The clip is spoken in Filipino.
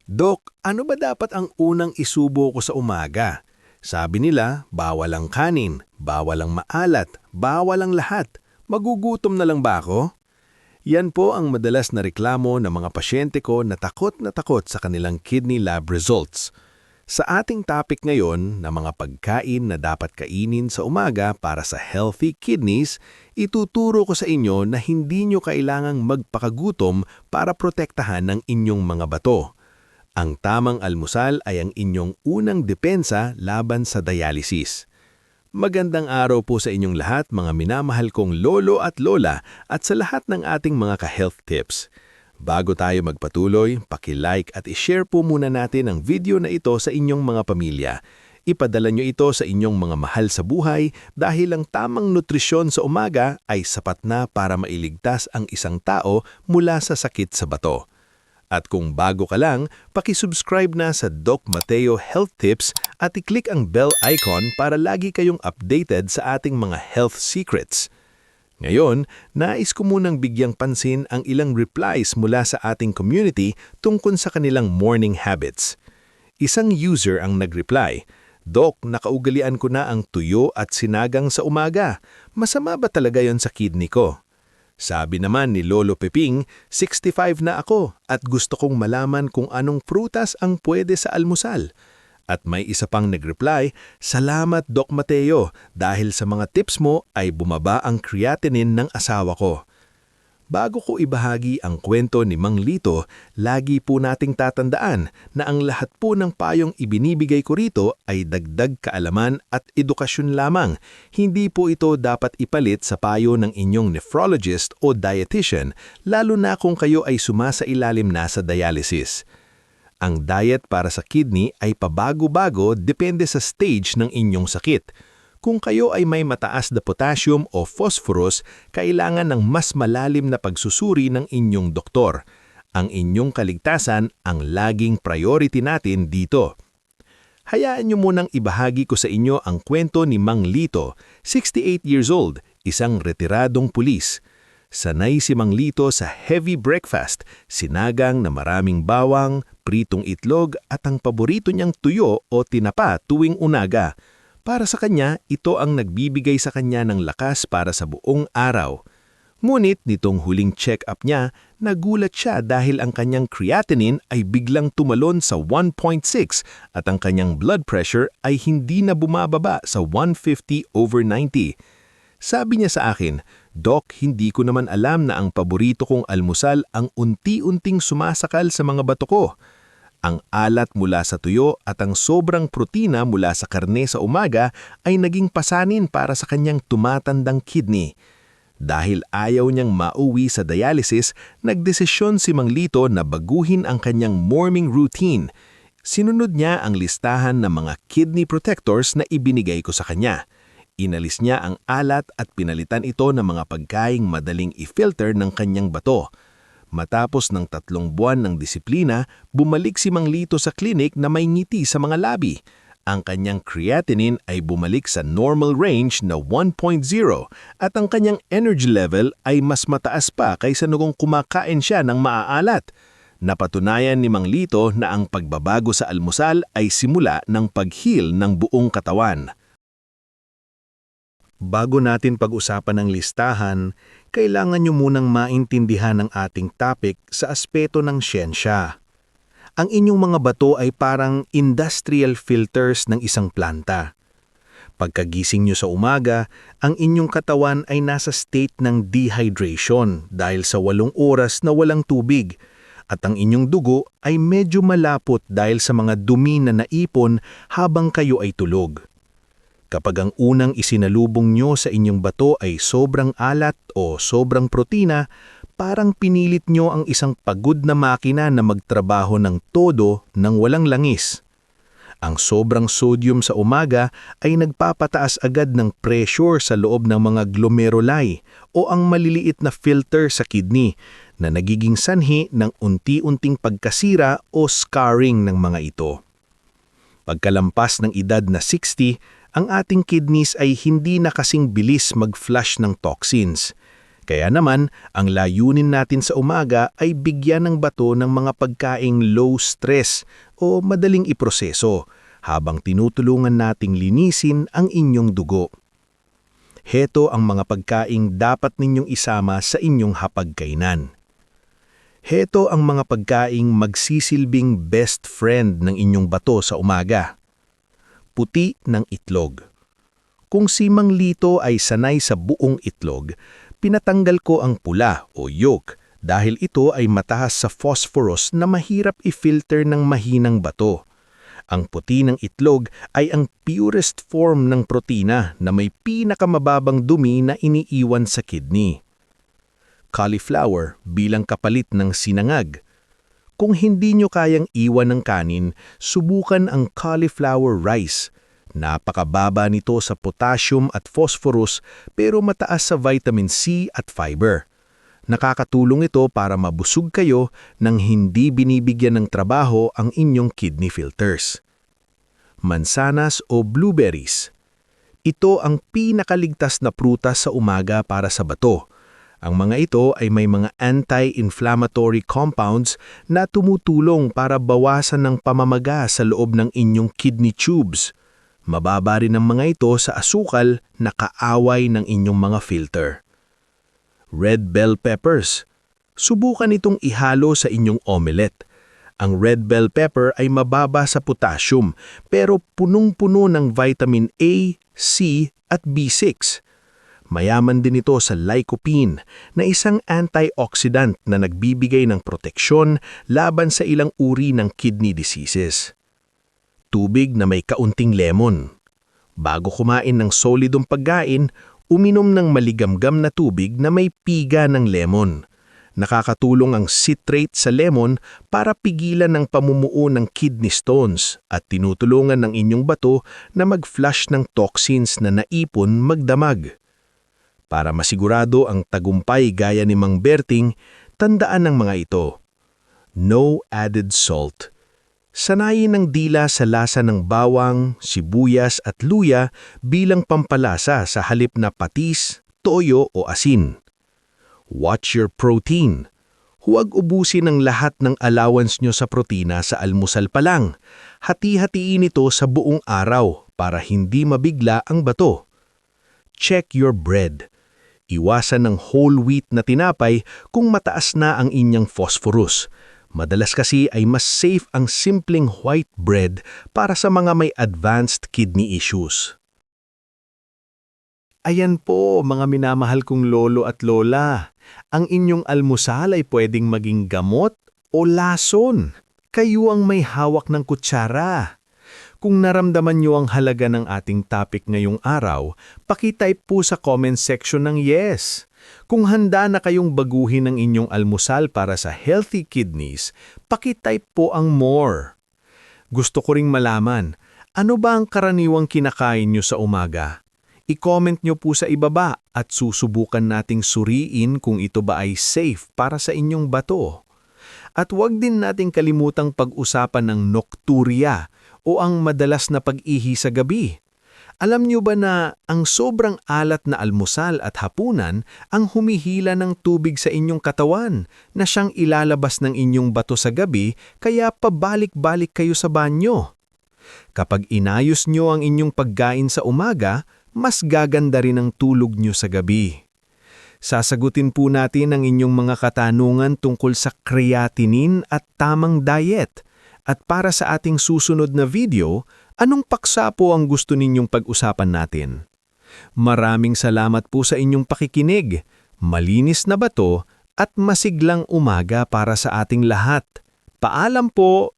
Dok, ano ba dapat ang unang isubo ko sa umaga? Sabi nila, bawal ang kanin, bawal ang maalat, bawal ang lahat. Magugutom na lang ba ako? Yan po ang madalas na reklamo ng mga pasyente ko na takot sa kanilang kidney lab results. Sa ating topic ngayon na mga pagkain na dapat kainin sa umaga para sa healthy kidneys, ituturo ko sa inyo na hindi nyo kailangang magpakagutom para protektahan ng inyong mga bato. Ang tamang almusal ay ang inyong unang depensa laban sa dialysis. Magandang araw po sa inyong lahat mga minamahal kong lolo at lola at sa lahat ng ating mga ka-health tips. Bago tayo magpatuloy, paki-like at i-share po muna natin ang video na ito sa inyong mga pamilya. Ipadala nyo ito sa inyong mga mahal sa buhay dahil ang tamang nutrisyon sa umaga ay sapat na para mailigtas ang isang tao mula sa sakit sa bato. At kung bago ka lang, paki-subscribe na sa Doc Mateo Health Tips at i-click ang bell icon para lagi kayong updated sa ating mga health secrets. Ngayon, nais ko munang bigyang pansin ang ilang replies mula sa ating community tungkol sa kanilang morning habits. Isang user ang nag-reply, "Doc, nakaugalian ko na ang tuyo at sinagang sa umaga. Masama ba talaga yon sa kidney ko?" Sabi naman ni Lolo Peping, 65 na ako at gusto kong malaman kung anong prutas ang pwede sa almusal. At may isa pang nag-reply, "Salamat Doc Mateo, dahil sa mga tips mo ay bumaba ang creatinine ng asawa ko." Bago ko ibahagi ang kwento ni Mang Lito, lagi po nating tatandaan na ang lahat po ng payong ibinibigay ko rito ay dagdag kaalaman at edukasyon lamang. Hindi po ito dapat ipalit sa payo ng inyong nephrologist o dietitian, lalo na kung kayo ay sumasailalim na sa dialysis. Ang diet para sa kidney ay pabago-bago depende sa stage ng inyong sakit. Kung kayo ay may mataas na potassium o phosphorus, kailangan ng mas malalim na pagsusuri ng inyong doktor. Ang inyong kaligtasan ang laging priority natin dito. Hayaan niyo munang ibahagi ko sa inyo ang kwento ni Mang Lito, 68 years old, isang retiradong pulis. Sanay si Mang Lito sa heavy breakfast, sinagang na maraming bawang, pritong itlog at ang paborito niyang tuyo o tinapa tuwing unaga. Para sa kanya, ito ang nagbibigay sa kanya ng lakas para sa buong araw. Ngunit nitong huling check-up niya, nagulat siya dahil ang kanyang creatinine ay biglang tumalon sa 1.6 at ang kanyang blood pressure ay hindi na bumababa sa 150/90. Sabi niya sa akin, "Doc, hindi ko naman alam na ang paborito kong almusal ang unti-unting sumasakal sa mga bato ko. Ang alat mula sa tuyo at ang sobrang protina mula sa karne sa umaga ay naging pasanin para sa kanyang tumatandang kidney." Dahil ayaw niyang mauwi sa dialysis, nagdesisyon si Mang Lito na baguhin ang kanyang morning routine. Sinunod niya ang listahan ng mga kidney protectors na ibinigay ko sa kanya. Inalis niya ang alat at pinalitan ito ng mga pagkaing madaling i-filter ng kanyang bato. Matapos ng 3 buwan ng disiplina, bumalik si Mang Lito sa klinik na may ngiti sa mga labi. Ang kanyang creatinine ay bumalik sa normal range na 1.0 at ang kanyang energy level ay mas mataas pa kaysa noong kumakain siya ng maaalat. Napatunayan ni Mang Lito na ang pagbabago sa almusal ay simula ng pag-heal ng buong katawan. Bago natin pag-usapan ang listahan, kailangan nyo munang maintindihan ang ating topic sa aspeto ng siyensya. Ang inyong mga bato ay parang industrial filters ng isang planta. Pagkagising nyo sa umaga, ang inyong katawan ay nasa state ng dehydration dahil sa 8 oras na walang tubig, at ang inyong dugo ay medyo malapot dahil sa mga dumi na naipon habang kayo ay tulog. Kapag ang unang isinalubong nyo sa inyong bato ay sobrang alat o sobrang protina, parang pinilit nyo ang isang pagod na makina na magtrabaho ng todo nang walang langis. Ang sobrang sodium sa umaga ay nagpapataas agad ng pressure sa loob ng mga glomeruli o ang maliliit na filter sa kidney na nagiging sanhi ng unti-unting pagkasira o scarring ng mga ito. Pagkalampas ng edad na 60, ang ating kidneys ay hindi na kasing bilis mag-flush ng toxins. Kaya naman, ang layunin natin sa umaga ay bigyan ng bato ng mga pagkaing low stress o madaling iproseso habang tinutulungan nating linisin ang inyong dugo. Heto ang mga pagkaing dapat ninyong isama sa inyong hapagkainan. Heto ang mga pagkaing magsisilbing best friend ng inyong bato sa umaga. Puti ng itlog. Kung si Mang Lito ay sanay sa buong itlog, pinatanggal ko ang pula o yolk dahil ito ay mataas sa phosphorus na mahirap i-filter ng mahinang bato. Ang puti ng itlog ay ang purest form ng protina na may pinakamababang dumi na iniiwan sa kidney. Cauliflower bilang kapalit ng sinangag. Kung hindi nyo kayang iwan ng kanin, subukan ang cauliflower rice. Napakababa nito sa potassium at phosphorus pero mataas sa vitamin C at fiber. Nakakatulong ito para mabusog kayo nang hindi binibigyan ng trabaho ang inyong kidney filters. Mansanas o blueberries. Ito ang pinakaligtas na prutas sa umaga para sa bato. Ang mga ito ay may mga anti-inflammatory compounds na tumutulong para bawasan ng pamamaga sa loob ng inyong kidney tubes. Mababa rin ang mga ito sa asukal na kaaway ng inyong mga filter. Red bell peppers. Subukan itong ihalo sa inyong omelette. Ang red bell pepper ay mababa sa potassium pero punong-puno ng vitamin A, C at B6. Mayaman din ito sa lycopene na isang antioxidant na nagbibigay ng proteksyon laban sa ilang uri ng kidney diseases. Tubig na may kaunting lemon. Bago kumain ng solidong pagkain, uminom ng maligamgam na tubig na may piga ng lemon. Nakakatulong ang citrate sa lemon para pigilan ang pamumuo ng kidney stones at tinutulungan ng inyong bato na mag-flush ng toxins na naipon magdamag. Para masigurado ang tagumpay gaya ni Mang Berting, tandaan ang mga ito. No added salt. Sanayin ng dila sa lasa ng bawang, sibuyas at luya bilang pampalasa sa halip na patis, toyo o asin. Watch your protein. Huwag ubusin ang lahat ng allowance nyo sa protina sa almusal pa lang. Hati-hatiin ito sa buong araw para hindi mabigla ang bato. Check your bread. Iwasan ng whole wheat na tinapay kung mataas na ang inyong phosphorus. Madalas kasi ay mas safe ang simpleng white bread para sa mga may advanced kidney issues. Ayan po mga minamahal kong lolo at lola. Ang inyong almusal ay pwedeng maging gamot o lason. Kayo ang may hawak ng kutsara. Kung naramdaman niyo ang halaga ng ating topic ngayong araw, pakitype po sa comment section ng yes. Kung handa na kayong baguhin ang inyong almusal para sa healthy kidneys, pakitype po ang more. Gusto ko ring malaman, ano ba ang karaniwang kinakain nyo sa umaga? I-comment nyo po sa ibaba at susubukan nating suriin kung ito ba ay safe para sa inyong bato. At huwag din nating kalimutang pag-usapan ng nocturia o ang madalas na pag-ihi sa gabi. Alam niyo ba na ang sobrang alat na almusal at hapunan ang humihila ng tubig sa inyong katawan na siyang ilalabas ng inyong bato sa gabi kaya pabalik-balik kayo sa banyo? Kapag inayos niyo ang inyong pagkain sa umaga, mas gaganda rin ang tulog niyo sa gabi. Sasagutin po natin ang inyong mga katanungan tungkol sa creatinine at tamang diet. At para sa ating susunod na video, anong paksa po ang gusto ninyong pag-usapan natin? Maraming salamat po sa inyong pakikinig. Malinis na bato at masiglang umaga para sa ating lahat. Paalam po!